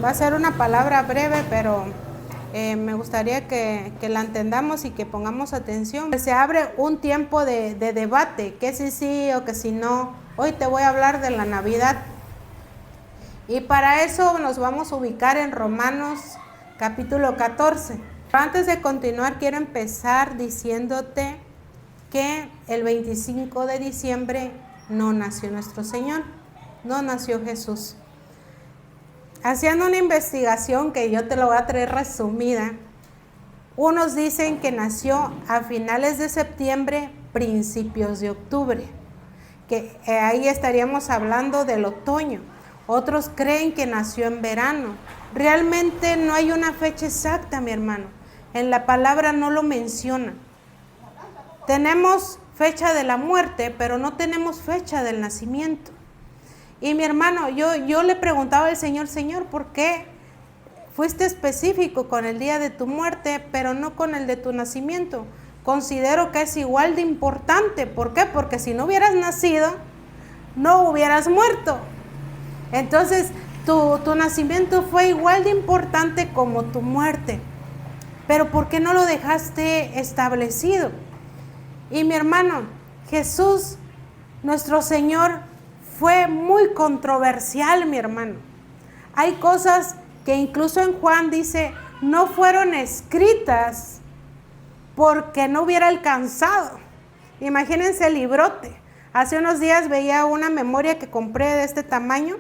Va a ser una palabra breve, pero me gustaría que la entendamos y que pongamos atención. Se abre un tiempo de debate, que si sí o que si no. Hoy te voy a hablar de la Navidad. Y para eso nos vamos a ubicar en Romanos capítulo 14. Antes de continuar, quiero empezar diciéndote que el 25 de diciembre no nació nuestro Señor, no nació Jesús. Haciendo una investigación que yo te lo voy a traer resumida, unos dicen que nació a finales de septiembre, principios de octubre, que ahí estaríamos hablando del otoño. Otros creen que nació en verano. Realmente no hay una fecha exacta, mi hermano. En la palabra no lo menciona. Tenemos fecha de la muerte, pero no tenemos fecha del nacimiento. Y mi hermano, yo le preguntaba al Señor, ¿por qué fuiste específico con el día de tu muerte, pero no con el de tu nacimiento? Considero que es igual de importante. ¿Por qué? Porque si no hubieras nacido, no hubieras muerto. Entonces, tu nacimiento fue igual de importante como tu muerte. Pero ¿por qué no lo dejaste establecido? Y mi hermano, Jesús, nuestro Señor, fue muy controversial, mi hermano. Hay cosas que incluso en Juan dice, no fueron escritas porque no hubiera alcanzado. Imagínense el librote. Hace unos días veía una memoria que compré de este tamaño,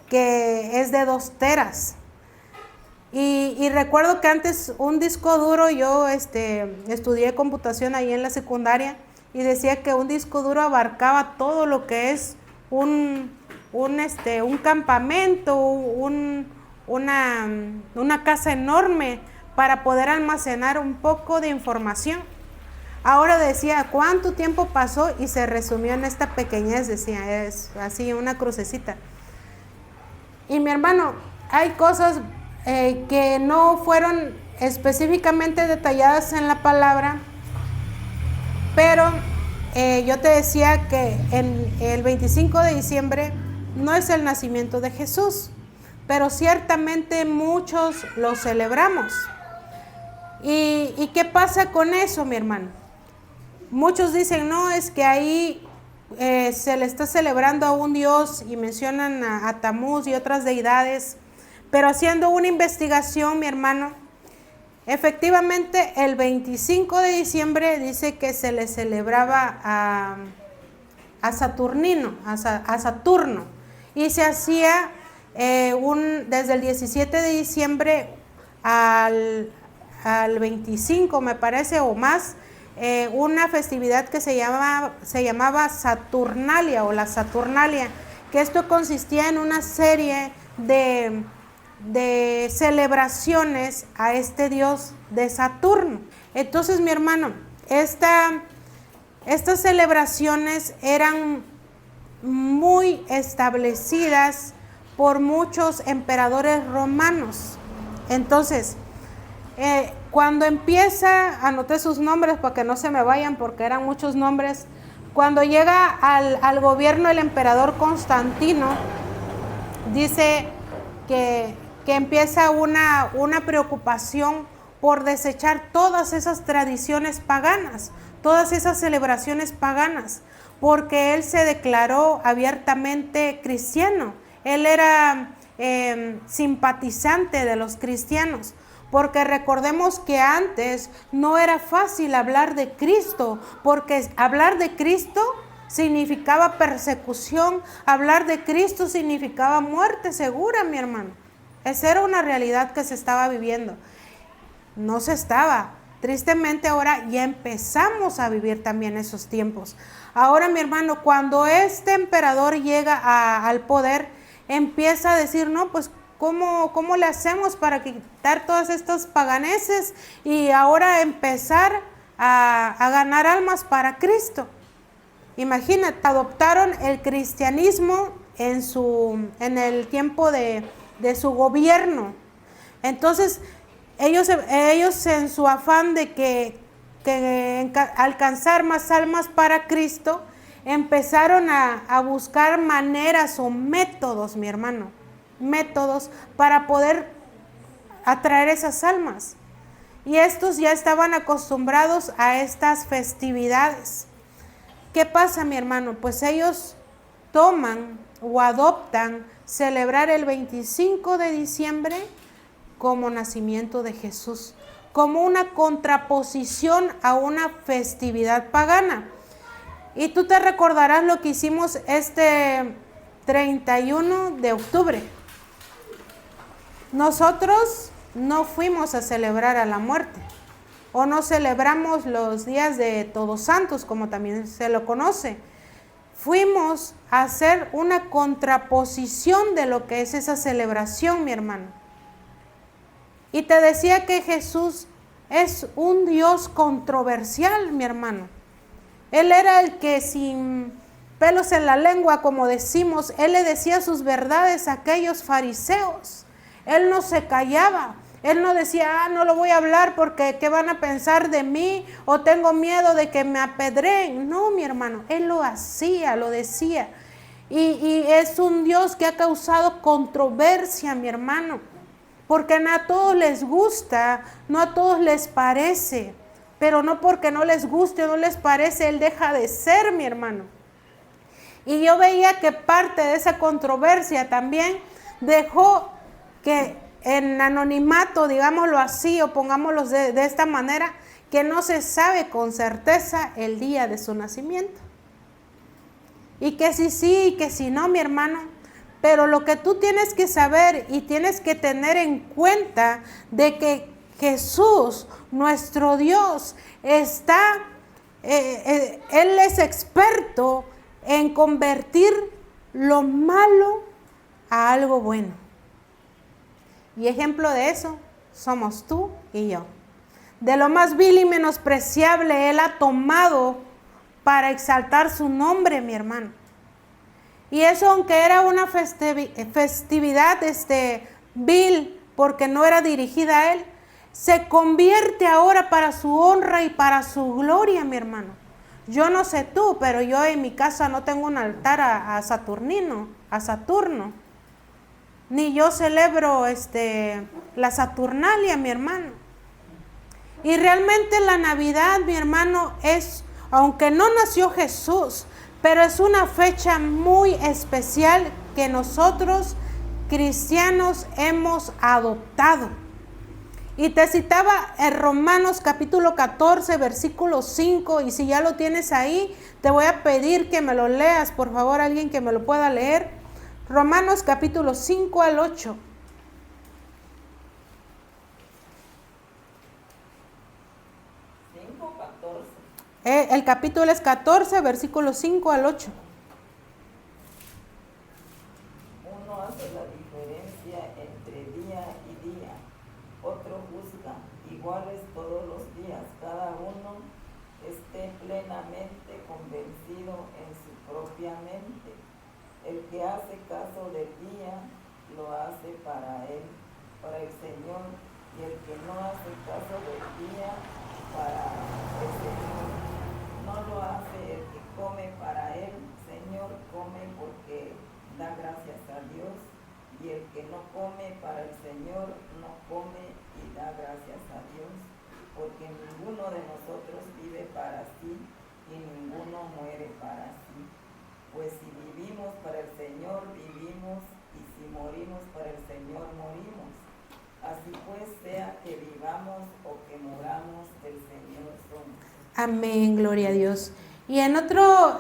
que es de 2 teras. Y recuerdo que antes un disco duro, yo estudié computación ahí en la secundaria, y decía que un disco duro abarcaba todo lo que es un campamento, una casa enorme para poder almacenar un poco de información. Ahora decía, ¿cuánto tiempo pasó? Y se resumió en esta pequeñez, decía, es así una crucecita. Y mi hermano, hay cosas que no fueron específicamente detalladas en la palabra, pero yo te decía que el 25 de diciembre no es el nacimiento de Jesús, pero ciertamente muchos lo celebramos. ¿Y qué pasa con eso, mi hermano? Muchos dicen, no, es que ahí se le está celebrando a un dios y mencionan a Tamuz y otras deidades, pero haciendo una investigación, mi hermano, efectivamente el 25 de diciembre dice que se le celebraba a Saturno, y se hacía desde el 17 de diciembre al 25, me parece, o más, una festividad que se llamaba Saturnalia, o la Saturnalia, que esto consistía en una serie de celebraciones a este dios de Saturno. Entonces, mi hermano, estas celebraciones eran muy establecidas por muchos emperadores romanos. Entonces, cuando empieza, anoté sus nombres para que no se me vayan porque eran muchos nombres. Cuando llega al gobierno el emperador Constantino, dice que empieza una preocupación por desechar todas esas tradiciones paganas, todas esas celebraciones paganas, porque él se declaró abiertamente cristiano. Él era simpatizante de los cristianos, porque recordemos que antes no era fácil hablar de Cristo, porque hablar de Cristo significaba persecución, hablar de Cristo significaba muerte segura, mi hermano. Esa era una realidad que se estaba viviendo. No se estaba. Tristemente ahora ya empezamos a vivir también esos tiempos. Ahora, mi hermano, cuando este emperador llega al poder, empieza a decir, no, pues, ¿cómo le hacemos para quitar todas estas paganeces y ahora empezar a ganar almas para Cristo? Imagínate, adoptaron el cristianismo en el tiempo de su gobierno. Entonces, ellos en su afán de que alcanzar más almas para Cristo, empezaron a buscar maneras o métodos, mi hermano, métodos para poder atraer esas almas. Y estos ya estaban acostumbrados a estas festividades. ¿Qué pasa, mi hermano? Pues ellos toman o adoptan celebrar el 25 de diciembre como nacimiento de Jesús, como una contraposición a una festividad pagana. Y tú te recordarás lo que hicimos este 31 de octubre. Nosotros no fuimos a celebrar a la muerte, o no celebramos los días de Todos Santos, como también se lo conoce. Fuimos a hacer una contraposición de lo que es esa celebración, mi hermano. Y te decía que Jesús es un Dios controversial, mi hermano. Él era el que sin pelos en la lengua, como decimos, él le decía sus verdades a aquellos fariseos. Él no se callaba. Él no decía, no lo voy a hablar porque qué van a pensar de mí, o tengo miedo de que me apedreen. No, mi hermano, él lo hacía, lo decía. Y es un Dios que ha causado controversia, mi hermano, porque no a todos les gusta, no a todos les parece, pero no porque no les guste o no les parece, él deja de ser, mi hermano. Y yo veía que parte de esa controversia también dejó que en anonimato, digámoslo así, o pongámoslo de esta manera, que no se sabe con certeza el día de su nacimiento. Y que si sí, y que si no, mi hermano. Pero lo que tú tienes que saber y tienes que tener en cuenta de que Jesús, nuestro Dios, Él es experto en convertir lo malo a algo bueno. Y ejemplo de eso somos tú y yo. De lo más vil y menospreciable Él ha tomado para exaltar su nombre, mi hermano. Y eso, aunque era una festividad vil, porque no era dirigida a Él, se convierte ahora para su honra y para su gloria, mi hermano. Yo no sé tú, pero yo en mi casa no tengo un altar a Saturno. Ni yo celebro la Saturnalia, mi hermano. Y realmente la Navidad, mi hermano, es, aunque no nació Jesús, pero es una fecha muy especial que nosotros cristianos hemos adoptado. Y te citaba en Romanos capítulo 14, versículo 5, y si ya lo tienes ahí, te voy a pedir que me lo leas, por favor, alguien que me lo pueda leer. Romanos capítulo 5 al 8. El capítulo es 14, versículos 5 al 8. Uno hace la diferencia entre día y día, otro juzga, iguales todos los días, cada uno esté plenamente convencido en su propia mente. El que hace caso del día, lo hace para él, para el Señor, y el que no hace caso del día, para el Señor. No lo hace el que come para él, Señor, come porque da gracias a Dios, y el que no come para el Señor, no come y da gracias a Dios, porque ninguno de nosotros vive para sí, y ninguno muere para sí. Pues si vivimos para el Señor, vivimos, y si morimos para el Señor, morimos. Así pues, sea que vivamos o que moramos, del Señor somos. Amén, gloria a Dios. Y en otra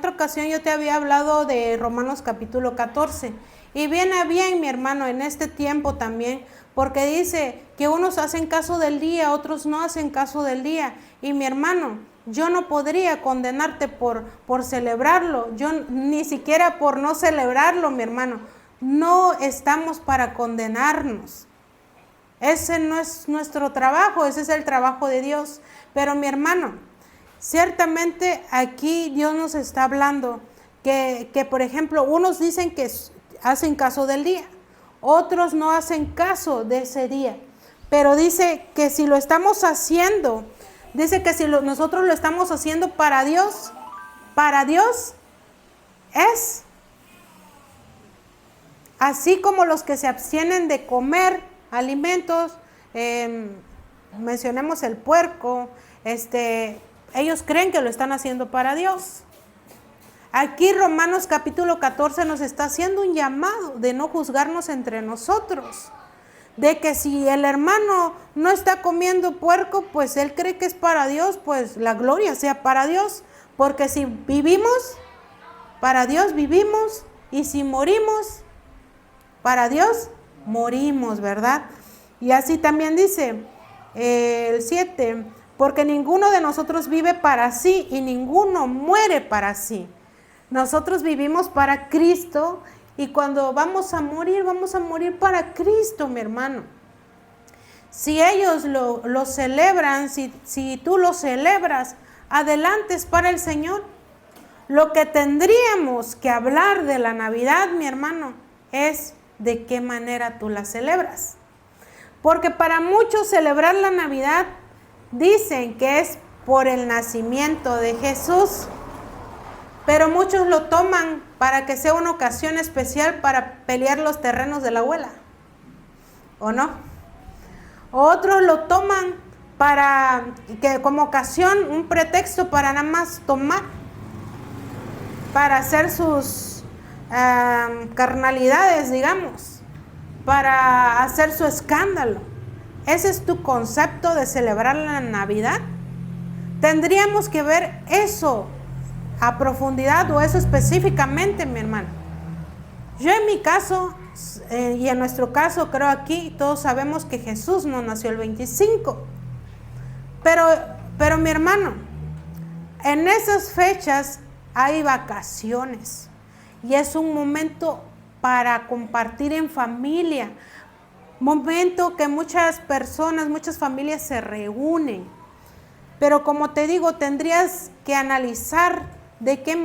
ocasión yo te había hablado de Romanos capítulo 14. Y viene bien, mi hermano, en este tiempo también, porque dice que unos hacen caso del día, otros no hacen caso del día. Y mi hermano, yo no podría condenarte por celebrarlo, yo ni siquiera por no celebrarlo, mi hermano. No estamos para condenarnos. Ese no es nuestro trabajo, ese es el trabajo de Dios. Pero mi hermano, ciertamente aquí Dios nos está hablando que por ejemplo, unos dicen que hacen caso del día, otros no hacen caso de ese día. Pero dice que si lo estamos haciendo, dice que si nosotros lo estamos haciendo para Dios es así como los que se abstienen de comer alimentos, mencionemos el puerco, ellos creen que lo están haciendo para Dios. Aquí Romanos capítulo 14 nos está haciendo un llamado de no juzgarnos entre nosotros. De que si el hermano no está comiendo puerco, pues él cree que es para Dios, pues la gloria sea para Dios. Porque si vivimos, para Dios vivimos. Y si morimos, para Dios morimos, ¿verdad? Y así también dice el 7, porque ninguno de nosotros vive para sí y ninguno muere para sí. Nosotros vivimos para Cristo y cuando vamos a morir para Cristo, mi hermano. Si ellos lo celebran, si tú lo celebras, adelante, es para el Señor. Lo que tendríamos que hablar de la Navidad, mi hermano, es de qué manera tú la celebras. Porque para muchos celebrar la Navidad dicen que es por el nacimiento de Jesús. Pero muchos lo toman para que sea una ocasión especial para pelear los terrenos de la abuela. ¿O no? Otros lo toman para que como ocasión, un pretexto para nada más tomar, para hacer sus carnalidades, digamos, para hacer su escándalo. ¿Ese es tu concepto de celebrar la Navidad? Tendríamos que ver eso a profundidad o eso específicamente, mi hermano. Yo en mi caso y en nuestro caso, creo aquí todos sabemos que Jesús no nació el 25. Pero mi hermano, en esas fechas hay vacaciones y es un momento para compartir en familia, momento que muchas personas, muchas familias se reúnen. Pero como te digo, tendrías que analizar de qué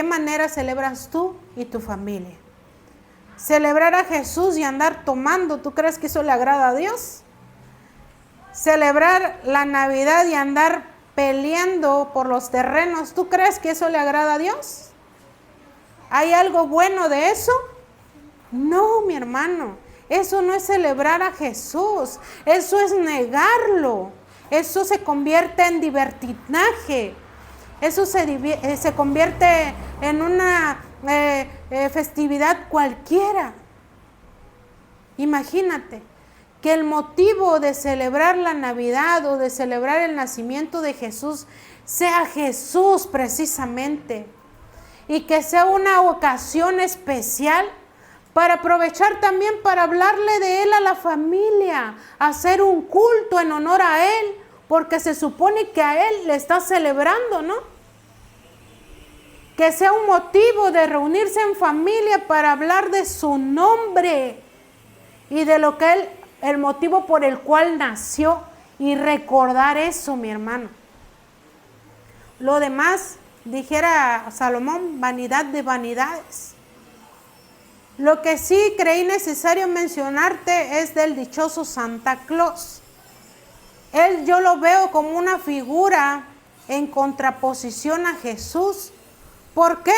manera celebras tú y tu familia. Celebrar a Jesús y andar tomando, ¿tú crees que eso le agrada a Dios? Celebrar la Navidad y andar peleando por los terrenos, ¿tú crees que eso le agrada a Dios? ¿Hay algo bueno de eso? No, mi hermano, eso no es celebrar a Jesús, eso es negarlo, eso se convierte en libertinaje, eso se convierte en una festividad cualquiera. Imagínate que el motivo de celebrar la Navidad o de celebrar el nacimiento de Jesús sea Jesús precisamente, y que sea una ocasión especial para aprovechar también para hablarle de Él a la familia, hacer un culto en honor a Él, porque se supone que a Él le está celebrando, ¿no? Que sea un motivo de reunirse en familia para hablar de su nombre y de lo que Él, el motivo por el cual nació, y recordar eso, mi hermano. Lo demás, dijera Salomón, vanidad de vanidades. Lo que sí creí necesario mencionarte es del dichoso Santa Claus. Él yo lo veo como una figura en contraposición a Jesús. ¿Por qué?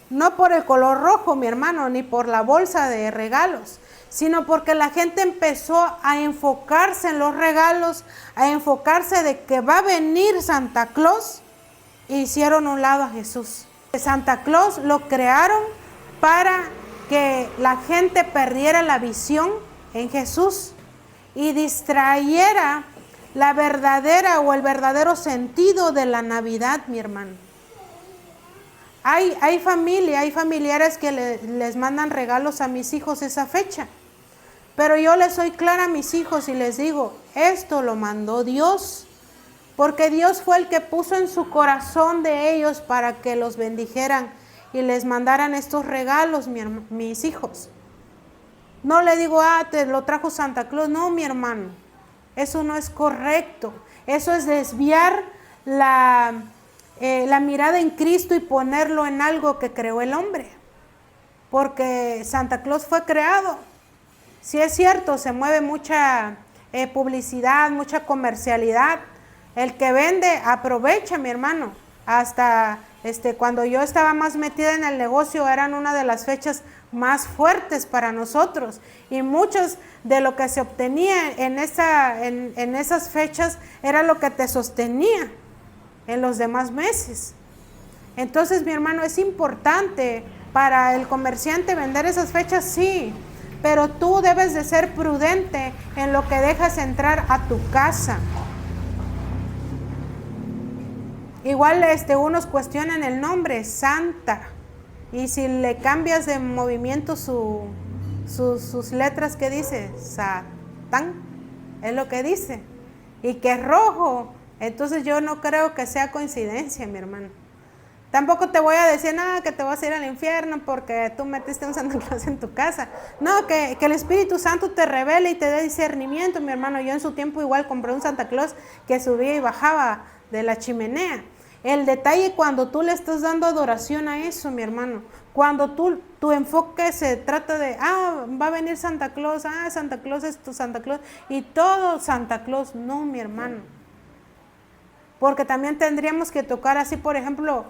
No por el color rojo, mi hermano, ni por la bolsa de regalos, sino porque la gente empezó a enfocarse en los regalos, a enfocarse de que va a venir Santa Claus, e hicieron a un lado a Jesús. Santa Claus lo crearon para que la gente perdiera la visión en Jesús y distrayera la verdadera o el verdadero sentido de la Navidad, mi hermano. Hay familiares que les mandan regalos a mis hijos esa fecha, pero yo les soy clara a mis hijos y les digo, esto lo mandó Dios, porque Dios fue el que puso en su corazón de ellos para que los bendijeran y les mandaran estos regalos, mis hijos. No le digo, te lo trajo Santa Claus. No, mi hermano, eso no es correcto. Eso es desviar la mirada en Cristo y ponerlo en algo que creó el hombre. Porque Santa Claus fue creado. Sí es cierto, se mueve mucha publicidad, mucha comercialidad. El que vende aprovecha, mi hermano, hasta Cuando yo estaba más metida en el negocio, eran una de las fechas más fuertes para nosotros. Y muchos de lo que se obtenía en esas fechas era lo que te sostenía en los demás meses. Entonces, mi hermano, es importante para el comerciante vender esas fechas, sí, pero tú debes de ser prudente en lo que dejas entrar a tu casa. Igual unos cuestionan el nombre, Santa, y si le cambias de movimiento sus letras, ¿qué dice? Satán, es lo que dice, y que es rojo. Entonces yo no creo que sea coincidencia, mi hermano. Tampoco te voy a decir nada que te vas a ir al infierno porque tú metiste un Santa Claus en tu casa. No, que el Espíritu Santo te revele y te dé discernimiento, mi hermano. Yo en su tiempo igual compré un Santa Claus que subía y bajaba de la chimenea. El detalle cuando tú le estás dando adoración a eso, mi hermano, cuando tu enfoque se trata de, va a venir Santa Claus, Santa Claus es tu Santa Claus, y todo Santa Claus, no, mi hermano. Porque también tendríamos que tocar así, por ejemplo,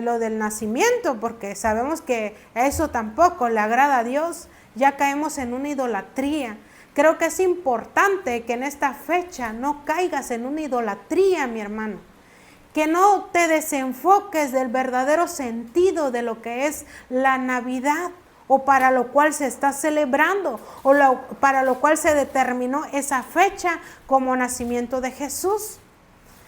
lo del nacimiento, porque sabemos que eso tampoco le agrada a Dios, ya caemos en una idolatría. Creo que es importante que en esta fecha no caigas en una idolatría, mi hermano. Que no te desenfoques del verdadero sentido de lo que es la Navidad, o para lo cual se está celebrando, o para lo cual se determinó esa fecha como nacimiento de Jesús.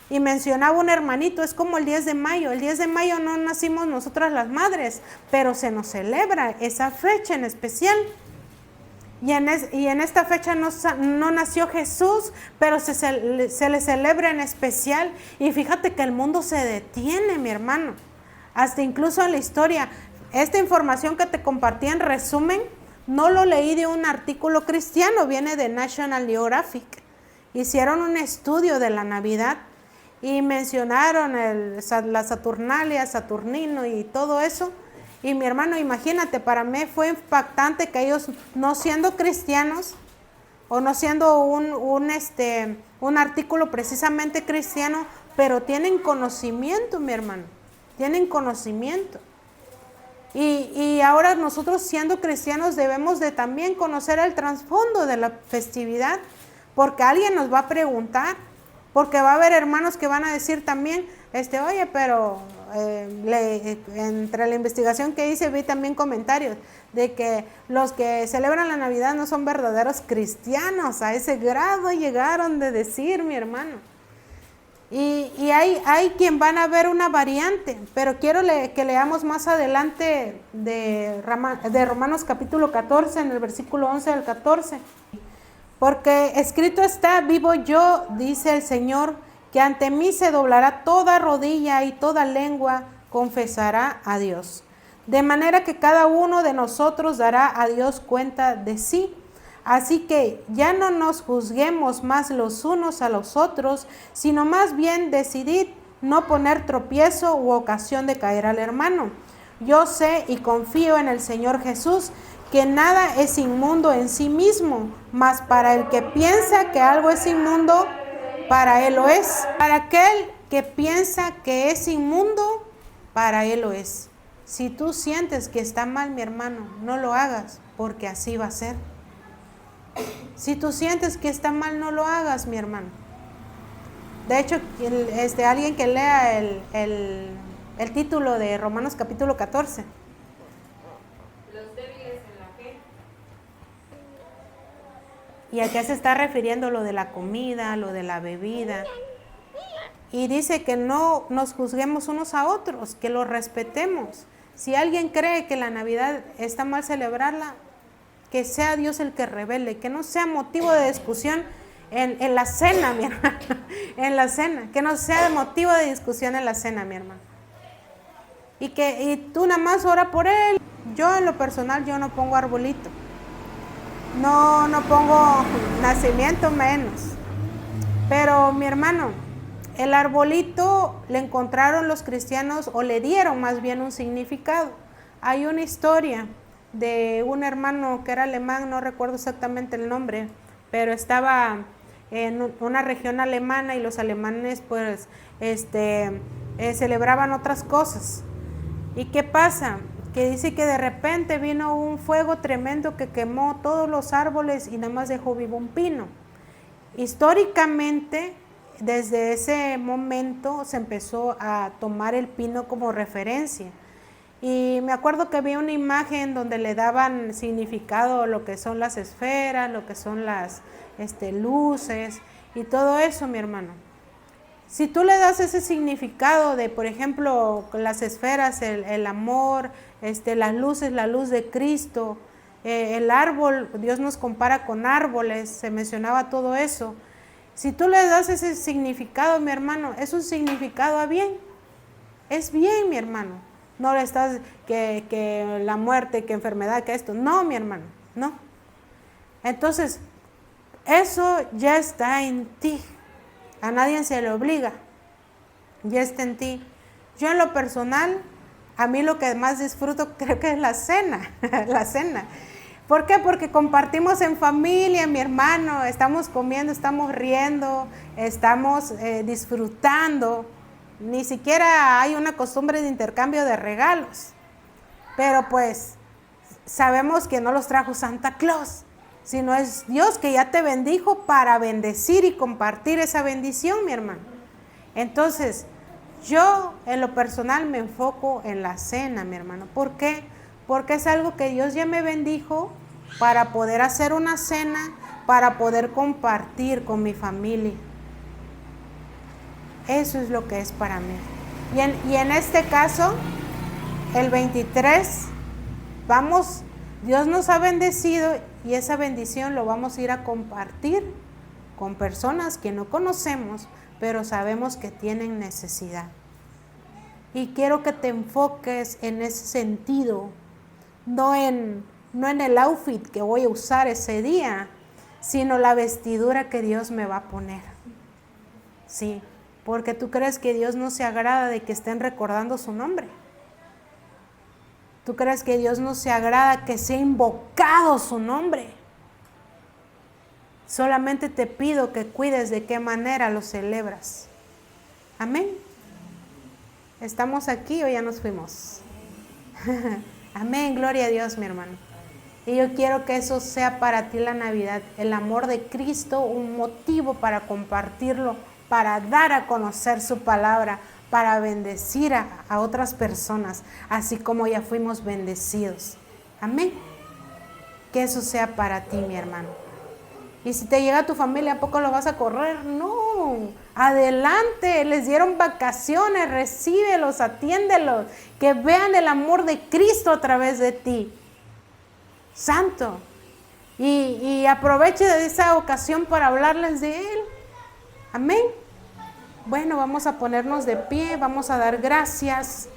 Y mencionaba un hermanito, es como el 10 de mayo. El 10 de mayo no nacimos nosotras las madres, pero se nos celebra esa fecha en especial. Y en esta fecha no nació Jesús, pero se le celebra en especial. Y fíjate que el mundo se detiene, mi hermano. Hasta incluso en la historia. Esta información que te compartí en resumen, no lo leí de un artículo cristiano, viene de National Geographic. Hicieron un estudio de la Navidad y mencionaron la Saturnalia, Saturnino y todo eso. Y mi hermano, imagínate, para mí fue impactante que ellos, no siendo cristianos, o no siendo un artículo precisamente cristiano, pero tienen conocimiento, mi hermano, tienen conocimiento. Y ahora nosotros, siendo cristianos, debemos de también conocer el trasfondo de la festividad, porque alguien nos va a preguntar, porque va a haber hermanos que van a decir también, oye, pero entre la investigación que hice vi también comentarios de que los que celebran la Navidad no son verdaderos cristianos. A ese grado llegaron de decir, mi hermano. Y hay quien van a ver una variante, pero quiero que leamos más adelante de Romanos capítulo 14, en el versículo 11 al 14. Porque escrito está, vivo yo, dice el Señor, que ante mí se doblará toda rodilla y toda lengua confesará a Dios. De manera que cada uno de nosotros dará a Dios cuenta de sí. Así que ya no nos juzguemos más los unos a los otros, sino más bien decidid no poner tropiezo u ocasión de caer al hermano. Yo sé y confío en el Señor Jesús, que nada es inmundo en sí mismo, mas para el que piensa que algo es inmundo, para él lo es. Para aquel que piensa que es inmundo, para él lo es. Si tú sientes que está mal, mi hermano, no lo hagas, porque así va a ser. Si tú sientes que está mal, no lo hagas, mi hermano. De hecho, alguien que lea el título de Romanos capítulo 14. Los débiles en la fe. ¿Y a qué se está refiriendo lo de la comida, lo de la bebida? Y dice que no nos juzguemos unos a otros, que los respetemos. Si alguien cree que la Navidad está mal celebrarla, que sea Dios el que revele, que no sea motivo de discusión en la cena, mi hermano, en la cena, que no sea motivo de discusión en la cena, mi hermano. Y tú nada más ora por él. Yo en lo personal, yo no pongo arbolito, no pongo nacimiento menos. Pero mi hermano, el arbolito le encontraron los cristianos, o le dieron más bien un significado. Hay una historia de un hermano que era alemán, no recuerdo exactamente el nombre, pero estaba en una región alemana y los alemanes pues celebraban otras cosas. ¿Y qué pasa? Que dice que de repente vino un fuego tremendo que quemó todos los árboles y nada más dejó vivo un pino. Históricamente, desde ese momento se empezó a tomar el pino como referencia. Y me acuerdo que vi una imagen donde le daban significado a lo que son las esferas, lo que son las luces y todo eso, mi hermano. Si tú le das ese significado de, por ejemplo, las esferas, el amor, las luces, la luz de Cristo, el árbol, Dios nos compara con árboles, se mencionaba todo eso. Si tú le das ese significado, mi hermano, es un significado a bien. Es bien, mi hermano. No le estás que la muerte, que enfermedad, que esto. No, mi hermano, no. Entonces, eso ya está en ti. A nadie se le obliga. Ya está en ti. Yo en lo personal, a mí lo que más disfruto creo que es la cena. La cena. ¿Por qué? Porque compartimos en familia, mi hermano. Estamos comiendo, estamos riendo, estamos disfrutando. Ni siquiera hay una costumbre de intercambio de regalos. Pero pues sabemos que no los trajo Santa Claus, sino es Dios que ya te bendijo para bendecir y compartir esa bendición, mi hermano. Entonces, yo en lo personal me enfoco en la cena, mi hermano. ¿Por qué? Porque es algo que Dios ya me bendijo para poder hacer una cena, para poder compartir con mi familia. Eso es lo que es para mí. Y en este caso, el 23, Dios nos ha bendecido y esa bendición lo vamos a ir a compartir con personas que no conocemos, pero sabemos que tienen necesidad. Y quiero que te enfoques en ese sentido, no en el outfit que voy a usar ese día, sino la vestidura que Dios me va a poner. Sí, porque tú crees que Dios no se agrada de que estén recordando su nombre. ¿Tú crees que Dios no se agrada que sea invocado su nombre? Solamente te pido que cuides de qué manera lo celebras. Amén. ¿Estamos aquí o ya nos fuimos? Amén, gloria a Dios, mi hermano. Y yo quiero que eso sea para ti la Navidad, el amor de Cristo, un motivo para compartirlo, para dar a conocer su palabra, para bendecir a otras personas, así como ya fuimos bendecidos. Amén. Que eso sea para ti, mi hermano. Y si te llega tu familia, ¿a poco lo vas a correr? No, adelante, les dieron vacaciones, recíbelos, atiéndelos, que vean el amor de Cristo a través de ti. Santo. Y aproveche de esa ocasión para hablarles de Él. Amén. Bueno, vamos a ponernos de pie, vamos a dar gracias.